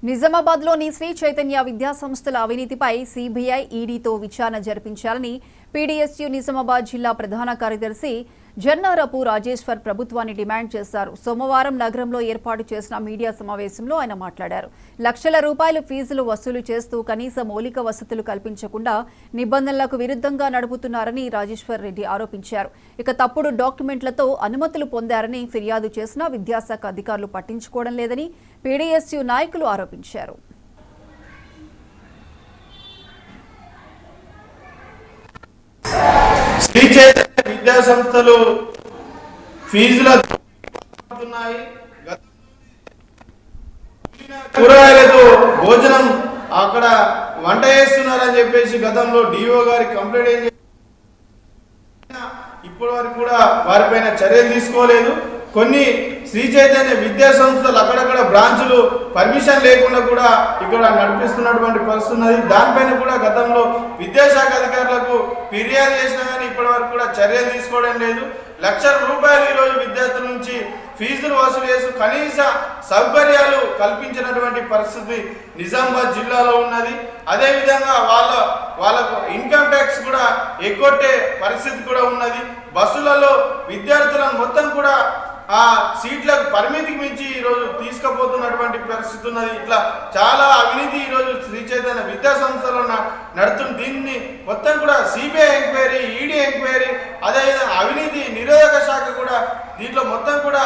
నిజామాబాద్లోని శ్రీ చైతన్య విద్యా సంస్థల అవినీతిపై సీబీఐ ఈడీతో విచారణ జరిపించాలని పీడీఎస్యూ నిజామాబాద్ జిల్లా ప్రధాన కార్యదర్శి జన్నారపు రాజేశ్వర్ ప్రభుత్వాన్ని డిమాండ్ చేశారు. సోమవారం నగరంలో ఏర్పాటు చేసిన మీడియా సమావేశంలో ఆయన మాట్లాడారు. లక్షల రూపాయల ఫీజులు వసూలు చేస్తూ కనీస మౌలిక వసతులు కల్పించకుండా నిబంధనలకు విరుద్ధంగా నడుపుతున్నారని రాజేశ్వర్ రెడ్డి ఆరోపించారు. ఇక తప్పుడు డాక్యుమెంట్లతో అనుమతులు పొందారని ఫిర్యాదు చేసినా విద్యాశాఖ అధికారులు పట్టించుకోవడం లేదని పీడీఎస్యూ నాయకులు ఆరోపించారు. శ్రీ చైతన్య విద్యా సంస్థలు ఫీజుల కూరగాయలతో భోజనం అక్కడ వంట చేస్తున్నారని చెప్పేసి గతంలో డిఓ గారి కంప్లైంట్ ఇప్పటి వరకు కూడా వారిపైన చర్యలు తీసుకోలేదు. కొన్ని శ్రీ చైతన్య విద్యా సంస్థలు అక్కడక్కడ బ్రాంచులు పర్మిషన్ లేకుండా కూడా ఇక్కడ నడిపిస్తున్నటువంటి పరిస్థితి ఉన్నది. దానిపైన కూడా గతంలో విద్యాశాఖ అధికారులకు ఫిర్యాదు చేసినా కానీ ఇప్పటి వరకు కూడా చర్యలు తీసుకోవడం లేదు. లక్షల రూపాయలు ఈరోజు విద్యార్థుల నుంచి ఫీజులు వసూలు చేస్తూ కనీస సౌకర్యాలు కల్పించినటువంటి పరిస్థితి నిజామాబాద్ జిల్లాలో ఉన్నది. అదేవిధంగా వాళ్ళకు ఇన్కమ్ ట్యాక్స్ కూడా ఎగ్గొట్టే పరిస్థితి కూడా ఉన్నది. బస్సులలో విద్యార్థులను మొత్తం కూడా ఆ సీట్లకు పరిమితికి మించి ఈరోజు తీసుకుపోతున్నటువంటి పరిస్థితి ఉన్నది. ఇట్లా చాలా అవినీతి ఈరోజు శ్రీ చైతన్య విద్యా సంస్థలో నడుతుంది. దీన్ని మొత్తం కూడా సిబిఐ ఎంక్వైరీ, ఈడీ ఎంక్వైరీ, అదేవిధంగా అవినీతి నిరోధక శాఖ కూడా దీంట్లో మొత్తం కూడా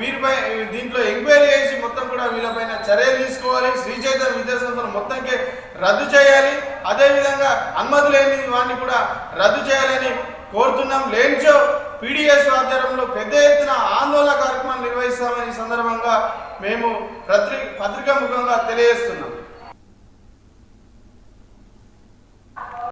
వీరిపై దీంట్లో ఎంక్వైరీ చేసి మొత్తం కూడా వీళ్ళపైన చర్యలు తీసుకోవాలి. శ్రీ చైతన్య విద్యా సంస్థలు మొత్తంకే రద్దు చేయాలి. అదేవిధంగా అనుమతి లేని వాడిని కూడా రద్దు చేయాలని కోరుతున్నాం. లేనిచో పీడీఎస్ ఆధ్వర్యంలో పెద్ద ఎత్తున ఆందోళన కార్యక్రమాలు నిర్వహిస్తామని ఈ సందర్భంగా మేము పత్రికా ముఖంగా తెలియజేస్తున్నాం.